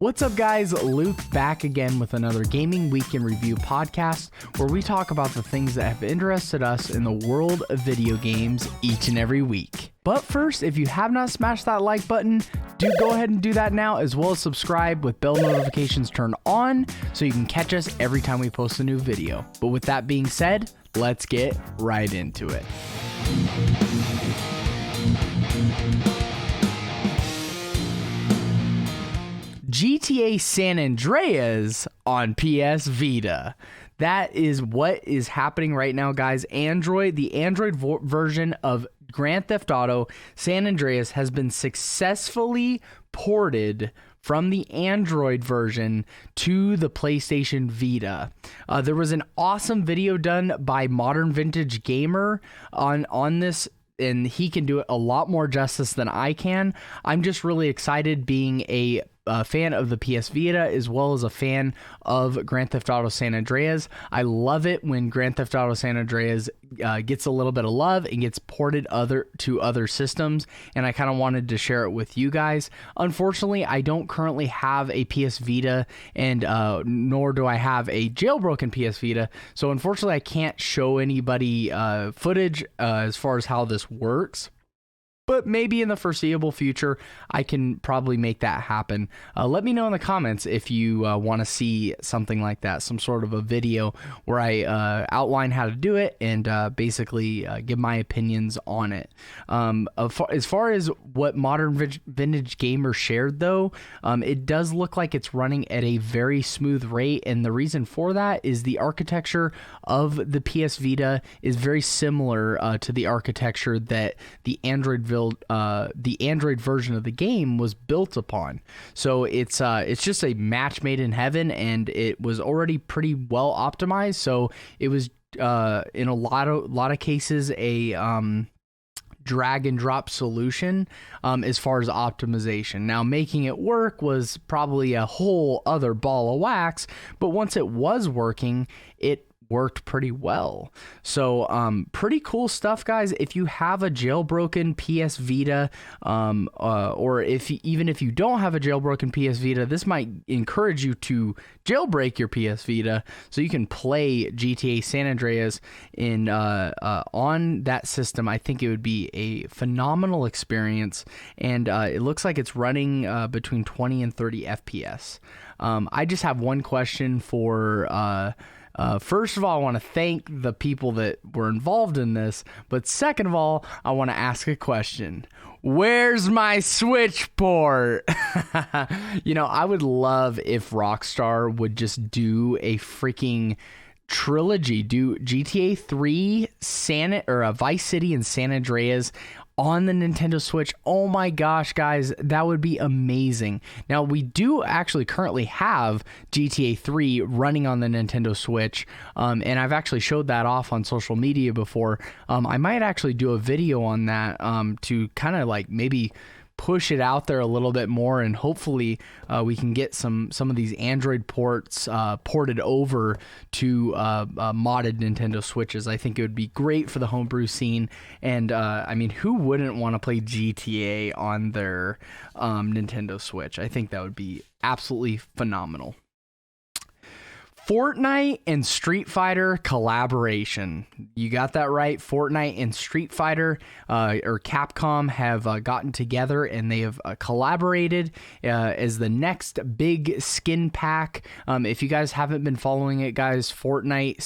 What's up, guys? Luke back again with another Gaming Week in Review podcast where we talk about the things that have interested us in the world of video games each and every week. But first, if you have not smashed that like button, do go ahead and do that now, as well as subscribe with bell notifications turned on so you can catch us every time we post a new video. But with that being said, let's get right into it. GTA San Andreas on PSvita. That is what is happening right now, guys. The Android version of Grand Theft Auto San Andreas has been successfully ported from the Android version to the PlayStation Vita. There was an awesome video done by Modern Vintage Gamer on this, and he can do it a lot more justice than I can. I'm just really excited, being a fan of the PS Vita as well as a fan of Grand Theft Auto San Andreas. I love it when Grand Theft Auto San Andreas gets a little bit of love and gets ported to other systems, and I kind of wanted to share it with you guys. Unfortunately, I don't currently have a PS Vita, and nor do I have a jailbroken PS Vita, so unfortunately I can't show anybody footage as far as how this works. But maybe in the foreseeable future, I can probably make that happen. Let me know in the comments if you want to see something like that, some sort of a video where I outline how to do it and basically give my opinions on it. As far as what Modern Vintage Gamer shared, though, it does look like it's running at a very smooth rate, and the reason for that is the architecture of the PS Vita is very similar to the architecture that the Android version of the game was built upon. So it's just a match made in heaven, and it was already pretty well optimized. So it was in a lot of cases a drag and drop solution as far as optimization. Now, making it work was probably a whole other ball of wax, but once it was working, it worked pretty well. So pretty cool stuff, guys. If you have a jailbroken PS Vita, or even if you don't have a jailbroken PS Vita, this might encourage you to jailbreak your PS Vita so you can play GTA San Andreas in on that system. I think it would be a phenomenal experience, and it looks like it's running between 20 and 30 FPS. I just have one question for first of all, I want to thank the people that were involved in this, but second of all, I want to ask a question. Where's my Switch port? I would love if Rockstar would just do a freaking trilogy, do GTA 3, Vice City, and San Andreas on the Nintendo Switch. Oh my gosh, guys, that would be amazing. Now, we do actually currently have GTA 3 running on the Nintendo Switch, and I've actually showed that off on social media before. I might actually do a video on that to kind of like maybe push it out there a little bit more, and hopefully we can get some of these Android ports ported over to modded Nintendo Switches. I think it would be great for the homebrew scene, and I mean, who wouldn't want to play GTA on their Nintendo Switch? I think that would be absolutely phenomenal. Fortnite and Street Fighter collaboration. You got that right. Fortnite and Street Fighter, or Capcom, have gotten together, and they have collaborated as the next big skin pack. If you guys haven't been following it, guys, Fortnite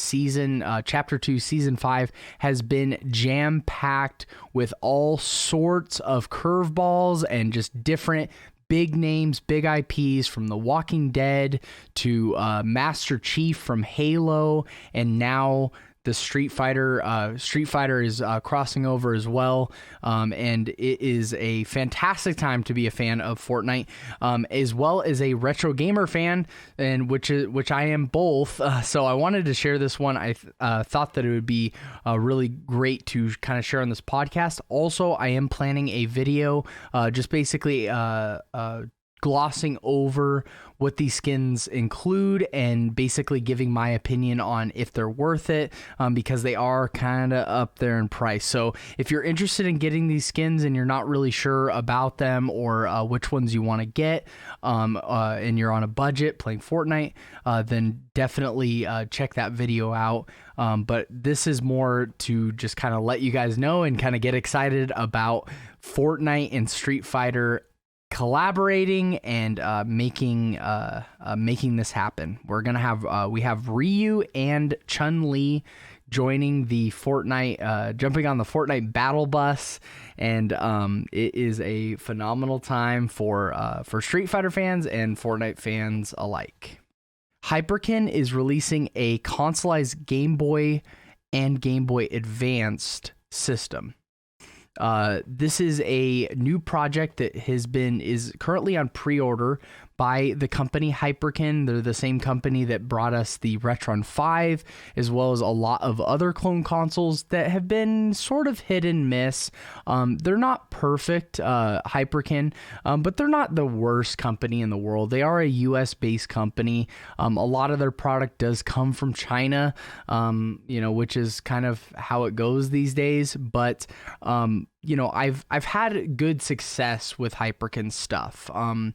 Chapter 2, Season 5 has been jam-packed with all sorts of curveballs and just different big names, big IPs, from The Walking Dead to Master Chief from Halo, and now the Street Fighter is crossing over as well, and it is a fantastic time to be a fan of Fortnite, as well as a retro gamer fan, and which I am both. So I wanted to share this one. I thought that it would be really great to kind of share on this podcast. Also, I am planning a video, just basically glossing over what these skins include and basically giving my opinion on if they're worth it, because they are kind of up there in price. So if you're interested in getting these skins and you're not really sure about them or which ones you want to get, and you're on a budget playing Fortnite, then definitely check that video out. But this is more to just kind of let you guys know and kind of get excited about Fortnite and Street Fighter collaborating and making this happen. We're gonna have we have Ryu and Chun-Li joining the Fortnite, jumping on the Fortnite battle bus, and it is a phenomenal time for Street Fighter fans and Fortnite fans alike. Hyperkin is releasing a consoleized Game Boy and Game Boy Advanced system. This is a new project that is currently on pre-order by the company Hyperkin. They're the same company that brought us the Retron 5, as well as a lot of other clone consoles that have been sort of hit and miss. They're not perfect, Hyperkin, but they're not the worst company in the world. They are a US-based company. A lot of their product does come from China, which is kind of how it goes these days. But I've had good success with Hyperkin stuff. I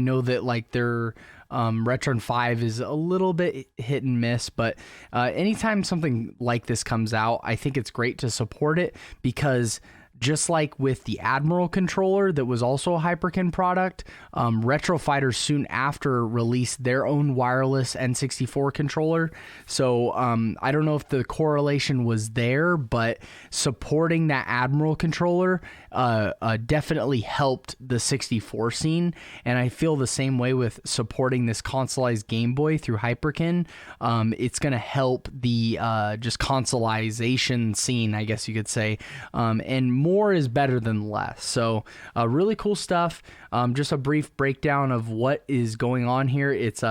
know that like their Retron 5 is a little bit hit and miss, but anytime something like this comes out, I think it's great to support it, because just like with the Admiral controller that was also a Hyperkin product, Retro Fighters soon after released their own wireless N64 controller. So I don't know if the correlation was there, but supporting that Admiral controller definitely helped the 64 scene. And I feel the same way with supporting this consoleized Game Boy through Hyperkin. It's going to help the just consoleization scene, I guess you could say, and more is better than less. So really cool stuff. Just a brief breakdown of what is going on here. It's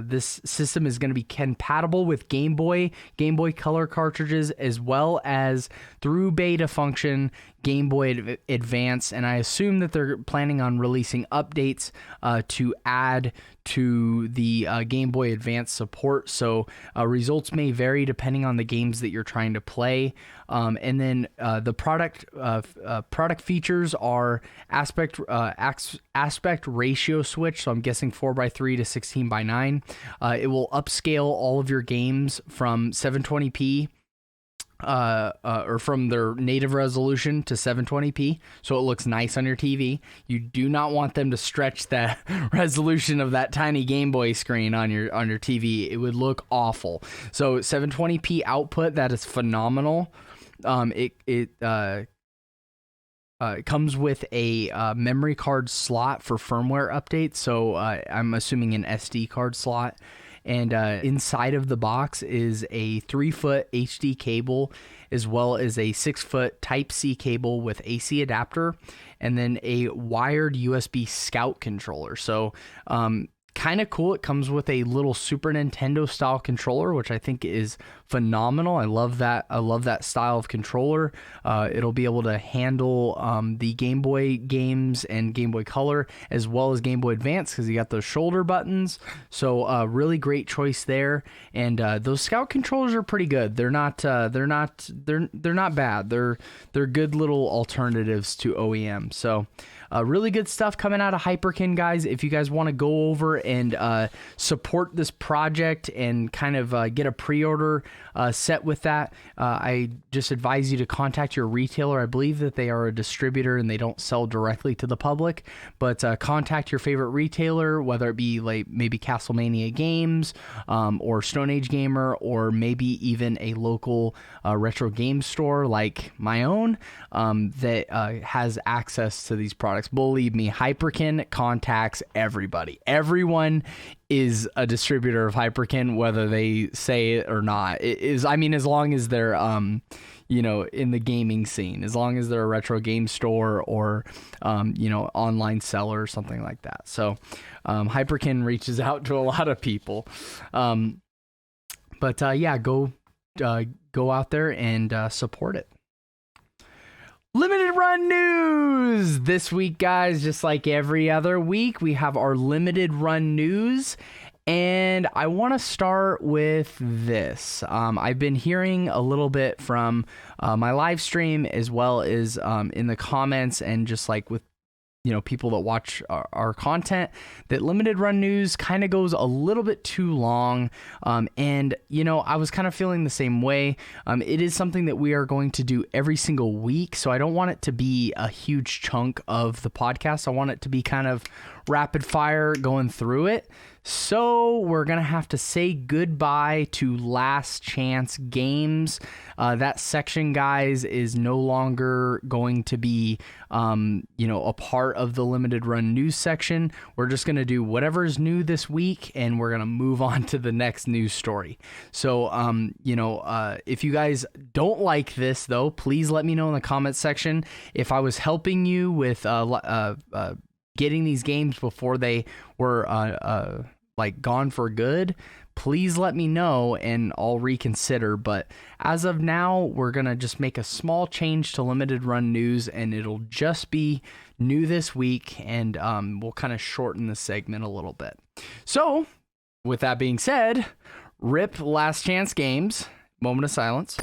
this system is going to be compatible with Game Boy Color cartridges, as well as through beta function Game Boy Advance, and I assume that they're planning on releasing updates to add to the Game Boy Advance support. So results may vary depending on the games that you're trying to play. And then the product features are aspect ratio switch. So I'm guessing 4:3 to 16:9. It will upscale all of your games from 720p. Or from their native resolution to 720p, so it looks nice on your TV. You do not want them to stretch the resolution of that tiny Game Boy screen on your TV. It would look awful. So 720p output, that is phenomenal. It comes with a memory card slot for firmware updates, so I'm assuming an SD card slot. And inside of the box is a 3-foot HD cable, as well as a 6-foot Type-C cable with AC adapter, and then a wired USB Scout controller. So kind of cool. It comes with a little Super Nintendo style controller, which I think is phenomenal. I love that style of controller. It'll be able to handle the Game Boy games and Game Boy Color, as well as Game Boy Advance, because you got those shoulder buttons. So really great choice there. And those Scout controllers are pretty good. They're not bad. They're good little alternatives to OEM. So really good stuff coming out of Hyperkin, guys. If you guys want to go over and support this project and kind of get a pre-order set with that, I just advise you to contact your retailer. I believe that they are a distributor and they don't sell directly to the public, but contact your favorite retailer, whether it be like maybe Castlemania Games or Stone Age Gamer, or maybe even a local retro game store like my own that has access to these products. Believe me, Hyperkin contacts everybody. Everyone is a distributor of Hyperkin, whether they say it or not. It is, I mean, as long as they're in the gaming scene, as long as they're a retro game store or online seller or something like that. So Hyperkin reaches out to a lot of people. Go out there and support it. Limited run news this week, guys. Just like every other week, we have our limited run news. And I want to start with this. I've been hearing a little bit from my live stream as well as in the comments and just like with people that watch our content, that limited run news kind of goes a little bit too long. And I was kind of feeling the same way. It is something that we are going to do every single week. So I don't want it to be a huge chunk of the podcast. I want it to be kind of rapid fire going through it. So we're going to have to say goodbye to Last Chance Games. That section, guys, is no longer going to be, a part of the limited run news section. We're just going to do whatever's new this week, and we're going to move on to the next news story. So, if you guys don't like this, though, please let me know in the comments section. If I was helping you with getting these games before they were gone for good, please let me know and I'll reconsider. But as of now, we're gonna just make a small change to limited run news, and it'll just be new this week, and we'll kind of shorten the segment a little bit. So with that being said, rip Last Chance Games. Moment of silence.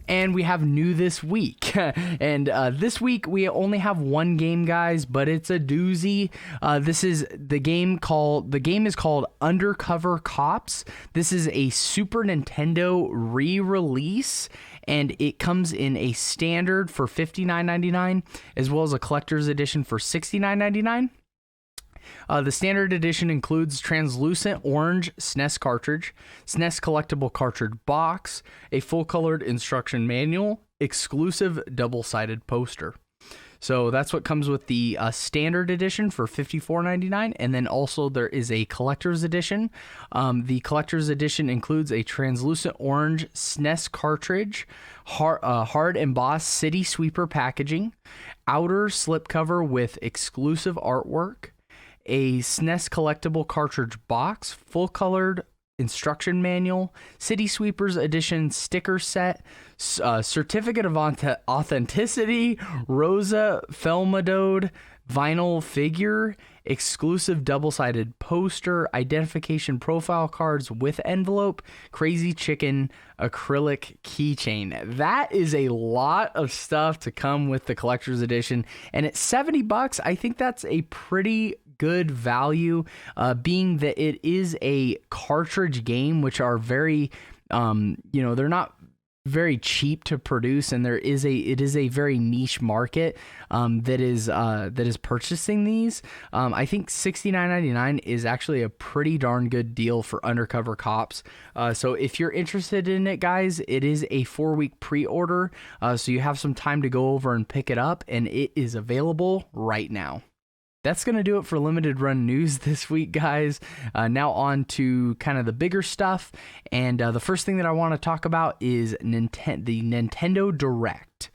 And we have new this week. And this week we only have one game, guys, but it's a doozy. The game is called Undercover Cops. This is a Super Nintendo re-release, and it comes in a standard for $59.99 as well as a collector's edition for $69.99. The standard edition includes translucent orange SNES cartridge, SNES collectible cartridge box, a full-colored instruction manual, exclusive double-sided poster. So that's what comes with the standard edition for $54.99, and then also there is a collector's edition. The collector's edition includes a translucent orange SNES cartridge, hard embossed City Sweeper packaging, outer slipcover with exclusive artwork, a SNES collectible cartridge box, full-colored instruction manual, City Sweepers edition sticker set, certificate of authenticity, Rosa Felmadode vinyl figure, exclusive double-sided poster, identification profile cards with envelope, Crazy Chicken acrylic keychain. That is a lot of stuff to come with the collector's edition, and at $70, I think that's a pretty good value, being that it is a cartridge game, which are very, they're not very cheap to produce, and it is a very niche market that is purchasing these. I think $69.99 is actually a pretty darn good deal for Undercover Cops. So if you're interested in it, guys, it is a 4-week pre-order, so you have some time to go over and pick it up, and it is available right now. That's going to do it for limited run news this week, guys. Now on to kind of the bigger stuff. And the first thing that I want to talk about is the Nintendo Direct.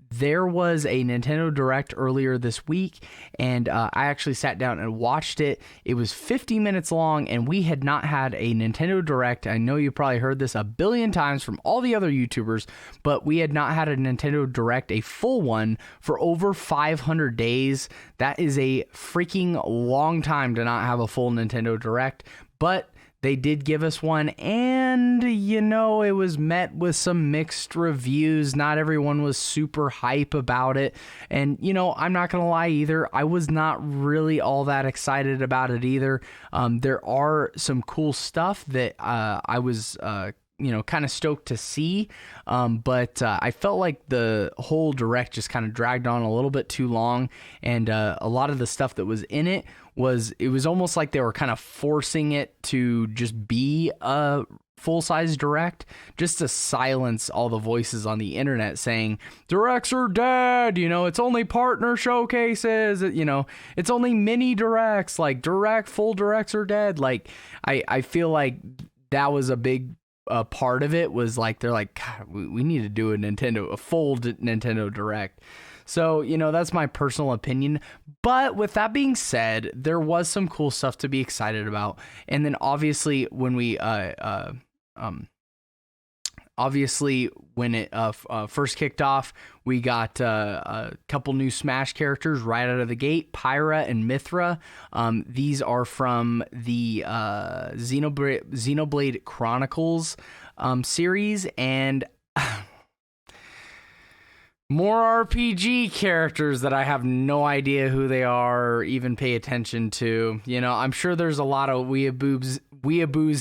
There was a Nintendo Direct earlier this week, and I actually sat down and watched it. It was 50 minutes long, and we had not had a Nintendo Direct. I know you probably heard this a billion times from all the other YouTubers, but we had not had a Nintendo Direct, a full one, for over 500 days. That is a freaking long time to not have a full Nintendo Direct, but they did give us one, and, it was met with some mixed reviews. Not everyone was super hype about it, and, I'm not going to lie either. I was not really all that excited about it either. There are some cool stuff that I was kind of stoked to see, but I felt like the whole Direct just kind of dragged on a little bit too long, and a lot of the stuff that was in it was almost like they were kind of forcing it to just be a full-size Direct, just to silence all the voices on the internet saying Directs are dead, it's only partner showcases, it's only mini Directs, like full Directs are dead. Like I feel like that was a big part of it, was like they're like, God, we need to do a full Nintendo Direct. So, that's my personal opinion. But with that being said, there was some cool stuff to be excited about. And then obviously when we obviously, when it first kicked off, we got a couple new Smash characters right out of the gate, Pyra and Mithra. These are from the Xenoblade Chronicles series, and more RPG characters that I have no idea who they are or even pay attention to. You know, I'm sure there's a lot of weeaboos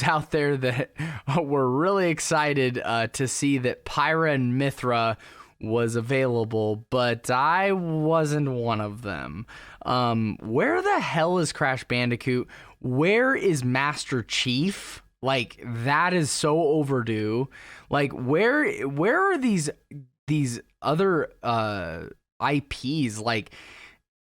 out there that were really excited to see that Pyra and Mithra was available, but I wasn't one of them. Where the hell is Crash Bandicoot? Where is Master Chief? Like, that is so overdue. Like, where are these other IPs? Like,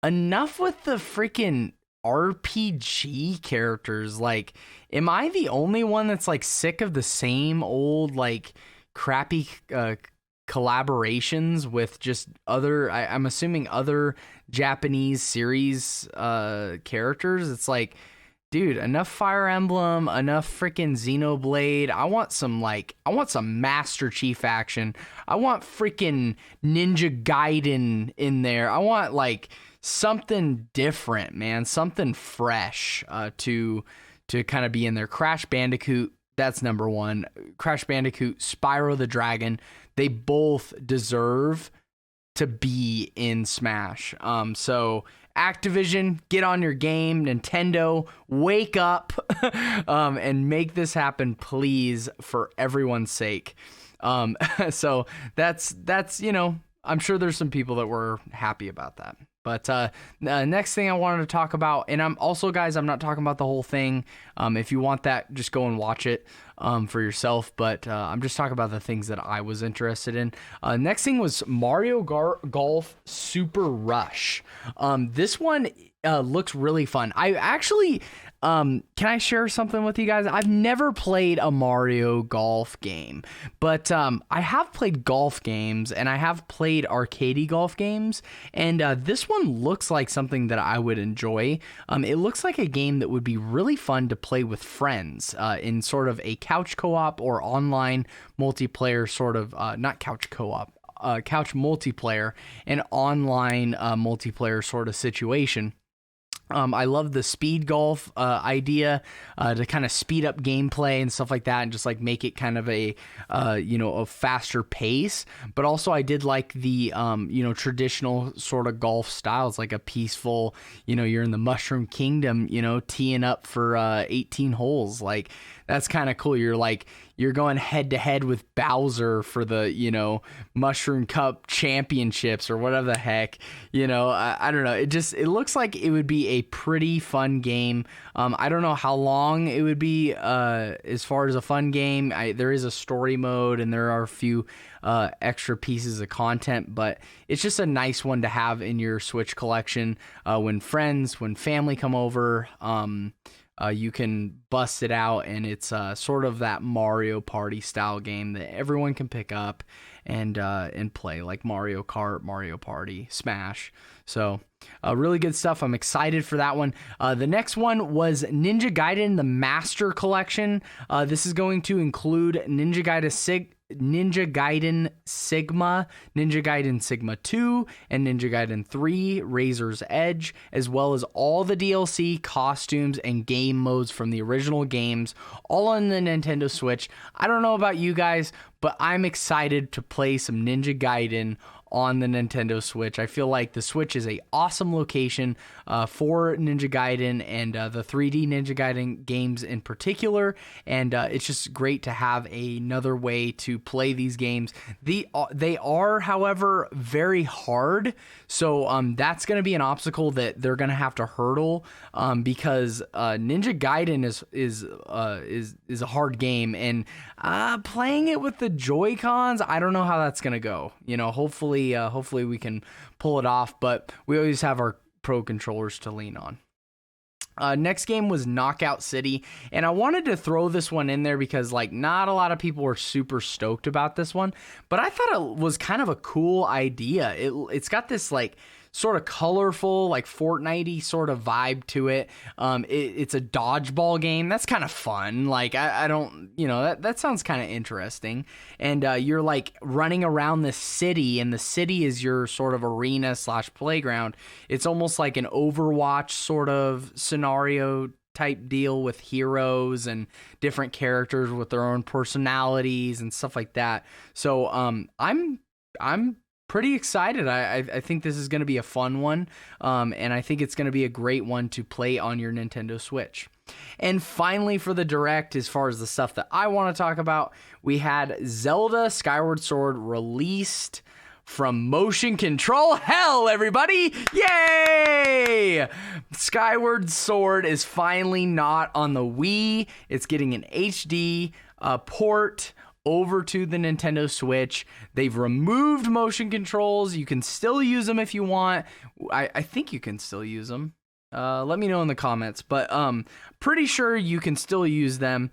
enough with the freaking RPG characters. Like, am I the only one that's like sick of the same old like crappy collaborations with just other I'm assuming other Japanese series characters? It's like, dude, enough Fire Emblem, enough freaking Xenoblade. I want some Master Chief action. I want freaking Ninja Gaiden in there. I want like something different, man, something fresh to kind of be in there. Crash Bandicoot, that's number one. Crash Bandicoot, Spyro the Dragon, they both deserve to be in Smash. So Activision, get on your game. Nintendo, wake up and make this happen, please, for everyone's sake. So that's you know, I'm sure there's some people that were happy about that. But next thing I wanted to talk about, and I'm also, guys, I'm not talking about the whole thing. If you want that, just go and watch it for yourself. But I'm just talking about the things that I was interested in. Next thing was Mario Golf Super Rush. This one looks really fun. I actually, can I share something with you guys? I've never played a Mario Golf game, but I have played golf games, and I have played arcade golf games, and this one looks like something that I would enjoy. It looks like a game that would be really fun to play with friends in sort of a couch co-op or online multiplayer sort of, not couch co-op, couch multiplayer and online multiplayer sort of situation. I love the speed golf idea to kind of speed up gameplay and stuff like that, and just like make it kind of a a faster pace. But also, I did like the traditional sort of golf styles, like a peaceful, you're in the Mushroom Kingdom, teeing up for 18 holes. Like, that's kind of cool. You're going head to head with Bowser for the, Mushroom Cup championships or whatever the heck, I don't know. It looks like it would be a pretty fun game. I don't know how long it would be, as far as a fun game. There is a story mode and there are a few, extra pieces of content, but it's just a nice one to have in your Switch collection, when family come over. You can bust it out, and it's sort of that Mario Party style game that everyone can pick up and play, like Mario Kart, Mario Party, Smash. So really good stuff. I'm excited for that one. The next one was Ninja Gaiden, the Master Collection. This is going to include Ninja Gaiden Sigma, Ninja Gaiden Sigma 2, and Ninja Gaiden 3, Razor's Edge, as well as all the DLC, costumes, and game modes from the original games, all on the Nintendo Switch. I don't know about you guys, but I'm excited to play some Ninja Gaiden on the Nintendo Switch. I feel like the Switch is a awesome location for Ninja Gaiden and the 3D Ninja Gaiden games in particular, and it's just great to have another way to play these games. They are, however, very hard, so that's going to be an obstacle that they're going to have to hurdle, because Ninja Gaiden is a hard game, and playing it with the Joy-Cons, I don't know how that's going to go. Hopefully we can pull it off, but we always have our pro controllers to lean on. Next game was Knockout City, and I wanted to throw this one in there because not a lot of people were super stoked about this one, but I thought it was kind of a cool idea. It's got this sort of colorful, like Fortnite-y sort of vibe to it. It's a dodgeball game. That's kind of fun. Like, I don't, that sounds kind of interesting. And you're like running around the city, and the city is your sort of arena / playground. It's almost like an Overwatch sort of scenario type deal with heroes and different characters with their own personalities and stuff like that. So I'm pretty excited. I think this is going to be a fun one, and I think it's going to be a great one to play on your Nintendo Switch. And finally, for the Direct, as far as the stuff that I want to talk about, we had Zelda Skyward Sword released from motion control hell, everybody! Yay! Skyward Sword is finally not on the Wii. It's getting an HD port over to the Nintendo Switch. They've removed motion controls. You can still use them if you want. I think you can still use them. Let me know in the comments, but pretty sure you can still use them,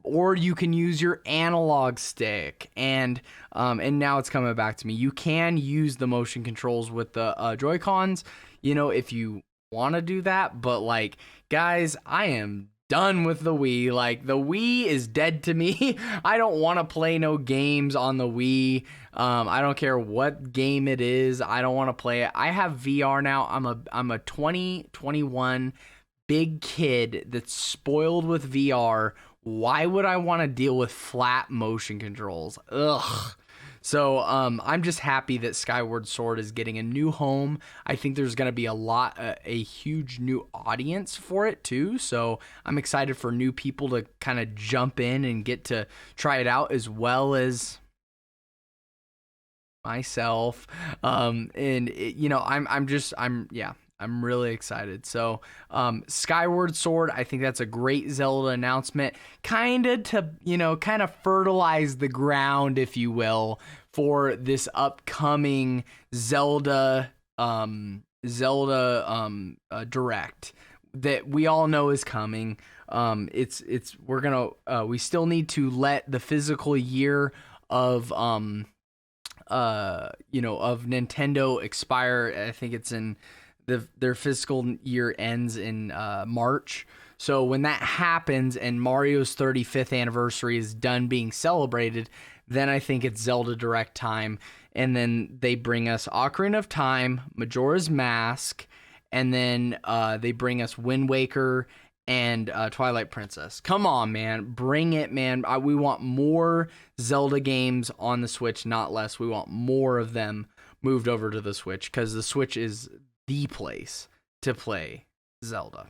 or you can use your analog stick, and now it's coming back to me. You can use the motion controls with the Joy-Cons, if you want to do that, but like, guys, I am done with the Wii. Like, the Wii is dead to me. I don't want to play no games on the Wii. I don't care what game it is. I don't want to play it. I have VR now. I'm a 2021 big kid that's spoiled with VR. Why would I want to deal with flat motion controls? Ugh. So I'm just happy that Skyward Sword is getting a new home. I think there's going to be a huge new audience for it too. So I'm excited for new people to kind of jump in and get to try it out, as well as myself. I'm really excited. So Skyward Sword, I think that's a great Zelda announcement, kind of fertilize the ground, if you will, for this upcoming Zelda Direct that we all know is coming. We still need to let the physical year of Nintendo expire. I think it's in their fiscal year ends in March. So when that happens and Mario's 35th anniversary is done being celebrated, then I think it's Zelda Direct time. And then they bring us Ocarina of Time, Majora's Mask, and then they bring us Wind Waker and Twilight Princess. Come on, man. Bring it, man. We want more Zelda games on the Switch, not less. We want more of them moved over to the Switch, because the Switch is the place to play Zelda.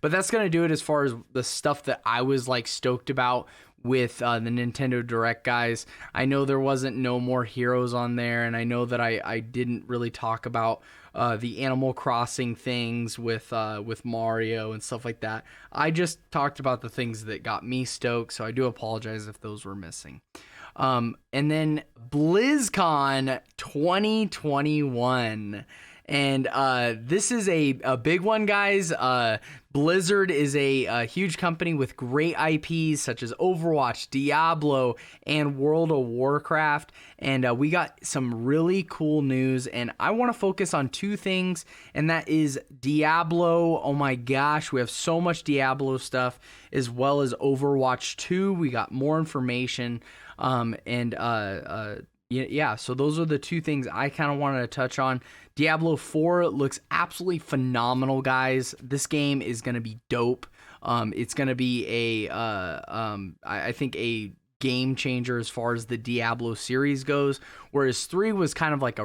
But that's going to do it as far as the stuff that I was like stoked about with the Nintendo Direct, guys. I know there wasn't no more heroes on there, and I know that I didn't really talk about the Animal Crossing things with Mario and stuff like that. I just talked about the things that got me stoked, so I do apologize if those were missing. And then BlizzCon 2021. And this is a big one, guys. Blizzard is a huge company with great IPs such as Overwatch, Diablo, and World of Warcraft. And we got some really cool news. And I want to focus on two things, and that is Diablo. Oh my gosh, we have so much Diablo stuff, as well as Overwatch 2. We got more information. So those are the two things I kind of wanted to touch on. Diablo 4 looks absolutely phenomenal, guys. This game is going to be dope. It's going to be I think a game changer as far as the Diablo series goes. Whereas 3 was kind of like a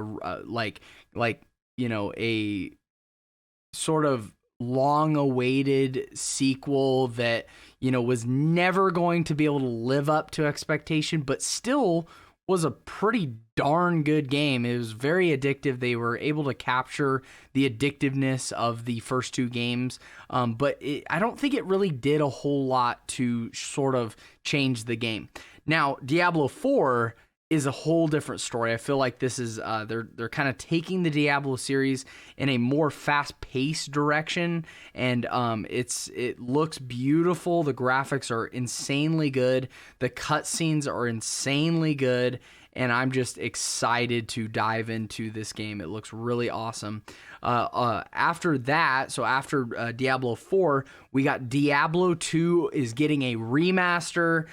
sort of long-awaited sequel that, was never going to be able to live up to expectation, but still was a pretty darn good game. It was very addictive. They were able to capture the addictiveness of the first two games, but I don't think it really did a whole lot to sort of change the game. Now, Diablo 4 is a whole different story. I feel like this is they're kind of taking the Diablo series in a more fast-paced direction, and it looks beautiful. The graphics are insanely good. The cutscenes are insanely good, and I'm just excited to dive into this game. It looks really awesome. After that, so after Diablo 4, we got Diablo 2 is getting a remaster.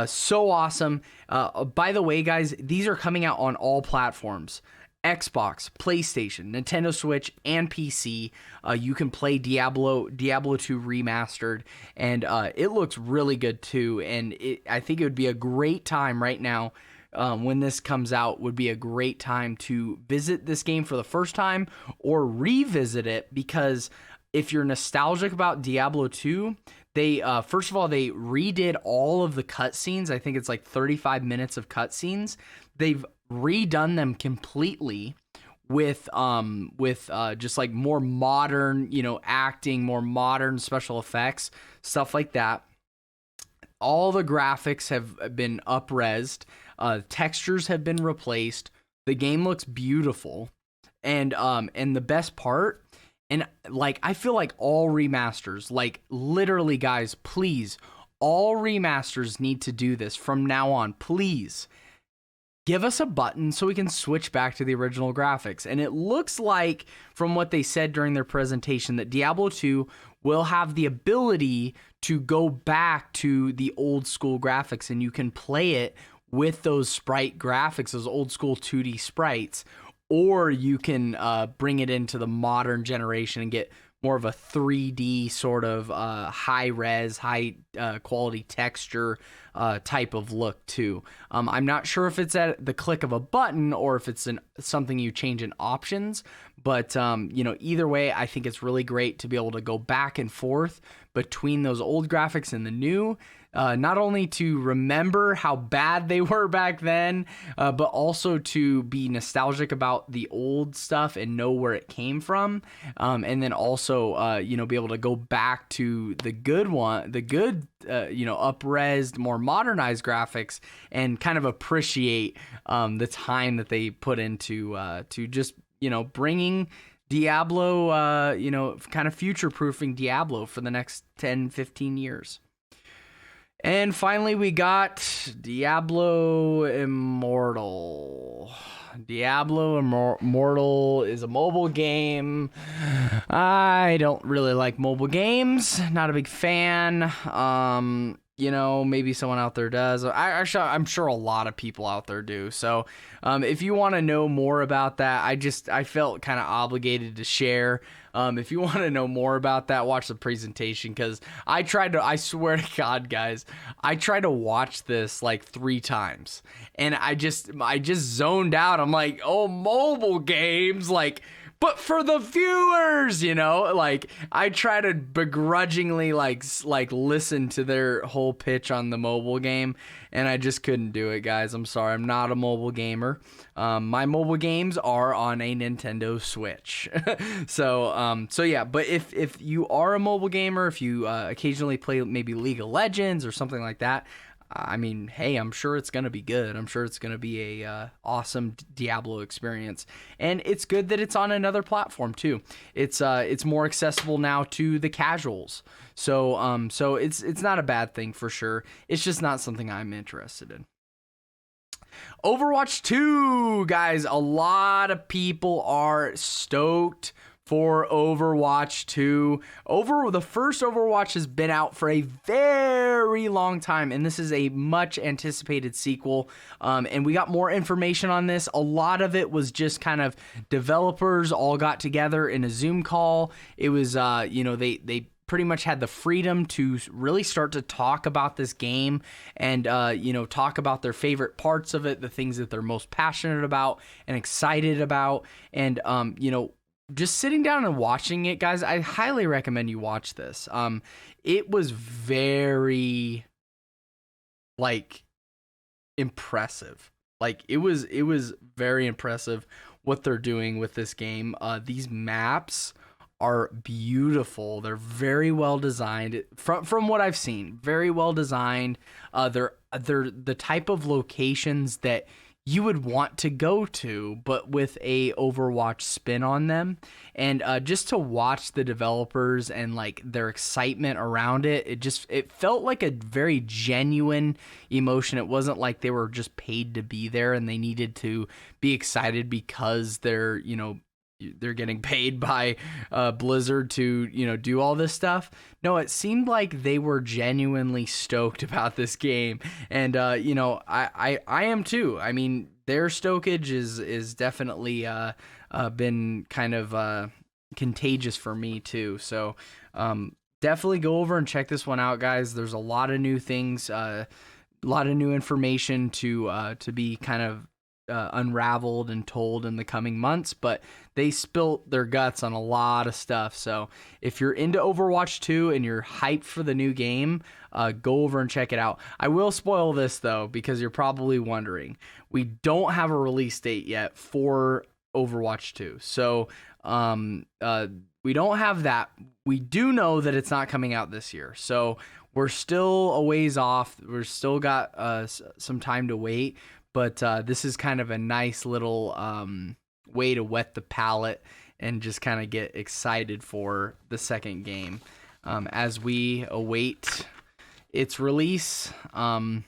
So awesome. By the way, guys, these are coming out on all platforms. Xbox, PlayStation, Nintendo Switch, and PC. You can play Diablo 2 remastered, and it looks really good too. And I think it would be a great time right now, when this comes out, would be a great time to visit this game for the first time or revisit it, because if you're nostalgic about Diablo 2, they first of all, they redid all of the cutscenes. I think it's like 35 minutes of cutscenes. They've redone them completely with just like more modern, acting, more modern special effects, stuff like that. All the graphics have been up-resed. Textures have been replaced. The game looks beautiful. And the best part, and like, I feel like all remasters, like literally, guys, please, all remasters need to do this from now on. Please give us a button so we can switch back to the original graphics. And it looks like, from what they said during their presentation, that Diablo 2 will have the ability to go back to the old school graphics, and you can play it with those sprite graphics, those old school 2D sprites, or you can bring it into the modern generation and get more of a 3D sort of high res, high quality texture type of look too. I'm not sure if it's at the click of a button or if it's something you change in options, but either way, I think it's really great to be able to go back and forth between those old graphics and the new. Not only to remember how bad they were back then, but also to be nostalgic about the old stuff and know where it came from. And then also, be able to go back to the good up-resed, more modernized graphics, and kind of appreciate the time that they put into to just, bringing Diablo, kind of future-proofing Diablo for the next 10, 15 years. And finally, we got Diablo Immortal. Diablo Immortal is a mobile game. I don't really like mobile games. Not a big fan. Maybe someone out there does. I'm sure a lot of people out there do. So if you want to know more about that, I felt kind of obligated to share. If you want to know more about that, watch the presentation, because I swear to God, guys, I tried to watch this like 3 times, and I just zoned out. I'm like, oh, mobile games, like, but for the viewers, like, I try to begrudgingly like listen to their whole pitch on the mobile game, and I just couldn't do it, guys. I'm sorry, I'm not a mobile gamer. My mobile games are on a Nintendo Switch. So yeah, but if you are a mobile gamer, if you occasionally play maybe League of Legends or something like that, I mean, hey, I'm sure it's going to be good. I'm sure it's going to be a awesome Diablo experience. And it's good that it's on another platform too. It's more accessible now to the casuals. So it's not a bad thing for sure. It's just not something I'm interested in. Overwatch 2, guys, a lot of people are stoked for Overwatch 2. The first Overwatch has been out for a very long time, and this is a much anticipated sequel. And we got more information on this. A lot of it was just kind of developers all got together in a Zoom call. It was, they pretty much had the freedom to really start to talk about this game and, talk about their favorite parts of it, the things that they're most passionate about and excited about. And, just sitting down and watching it, guys, I highly recommend you watch this. It was very, impressive. It was very impressive what they're doing with this game. These maps are beautiful. They're very well designed. From what I've seen, very well designed. They're the type of locations that you would want to go to, but with a Overwatch spin on them. And just to watch the developers and like their excitement around it, it felt like a very genuine emotion. It wasn't like they were just paid to be there and they needed to be excited because they're getting paid by Blizzard to, do all this stuff. No, it seemed like they were genuinely stoked about this game. And, I am too. I mean, their stokage is definitely been kind of contagious for me too. So definitely go over and check this one out, guys. There's a lot of new things, a lot of new information to be kind of unraveled and told in the coming months, but they spilt their guts on a lot of stuff. So if you're into Overwatch 2 and you're hyped for the new game, go over and check it out. I will spoil this though, because you're probably wondering, we don't have a release date yet for Overwatch 2. So we don't have that. We do know that it's not coming out this year. So we're still a ways off. We're still got some time to wait. But this is kind of a nice little way to wet the palate and just kind of get excited for the second game as we await its release. All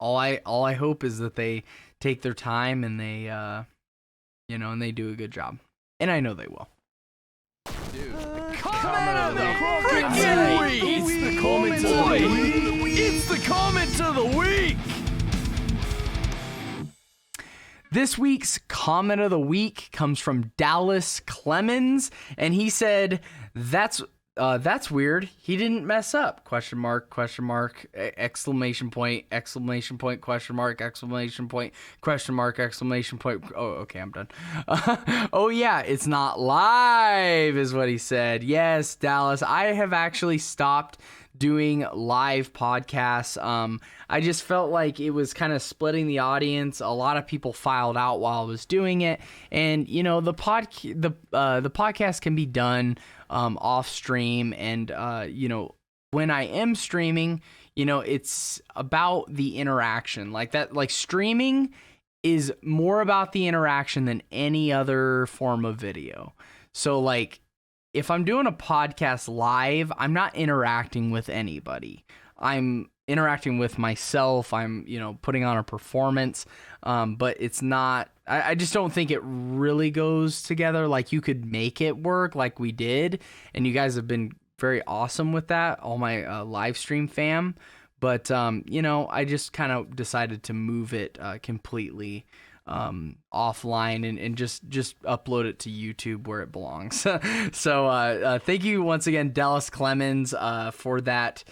I hope is that they take their time and they and they do a good job, and I know they will. Dude, comment of the freaking week! It's the comment of the week! It's the comment of the week! This week's comment of the week comes from Dallas Clemens, and he said, "That's weird. He didn't mess up. Question mark, question mark, exclamation point, question mark, exclamation point, question mark, exclamation point." Oh, okay, I'm done. Oh yeah, it's not live is what he said. Yes, Dallas, I have actually stopped doing live podcasts. I just felt like it was kind of splitting the audience. A lot of people filed out while I was doing it, and the podcast can be done off stream, and when I am streaming, it's about the interaction. Like streaming is more about the interaction than any other form of video. So like, if I'm doing a podcast live, I'm not interacting with anybody. I'm interacting with myself. I'm, putting on a performance. But it's not, I just don't think it really goes together. Like, you could make it work like we did. And you guys have been very awesome with that, all my live stream fam. But, I just kind of decided to move it completely offline and just upload it to YouTube where it belongs. So thank you once again, Dallas Clemens, for that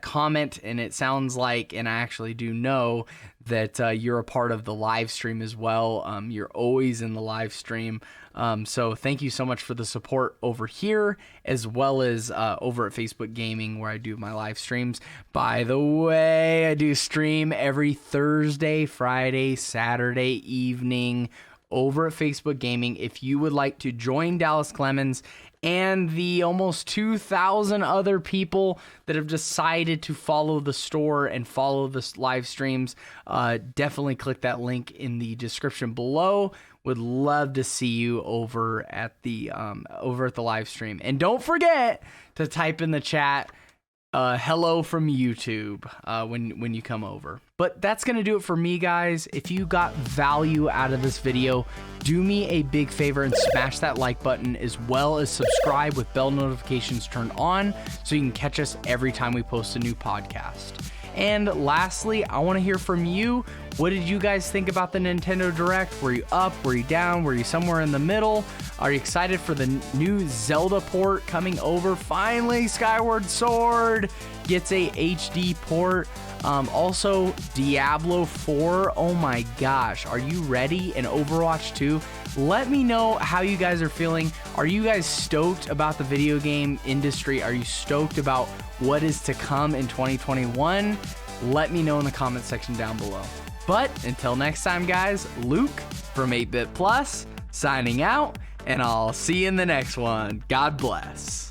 comment. And it sounds like, and I actually do know that you're a part of the live stream as well. You're always in the live stream. So thank you so much for the support over here, as well as over at Facebook Gaming, where I do my live streams. By the way, I do stream every Thursday, Friday, Saturday evening over at Facebook Gaming. If you would like to join Dallas Clemens and the almost 2,000 other people that have decided to follow the store and follow the live streams, definitely click that link in the description below. Would love to see you over at the live stream. And don't forget to type in the chat, hello from YouTube, when you come over. But that's going to do it for me, guys. If you got value out of this video, do me a big favor and smash that like button, as well as subscribe with bell notifications turned on so you can catch us every time we post a new podcast. And lastly, I want to hear from you. What did you guys think about the Nintendo Direct? Were you up? Were you down? Were you somewhere in the middle? Are you excited for the new Zelda port coming over? Finally, Skyward Sword gets a HD port. Also, Diablo 4. Oh my gosh, are you ready? And Overwatch 2. Let me know how you guys are feeling. Are you guys stoked about the video game industry? Are you stoked about what is to come in 2021? Let me know in the comment section down below. But until next time, guys, Luke from 8-Bit Plus signing out, and I'll see you in the next one. God bless.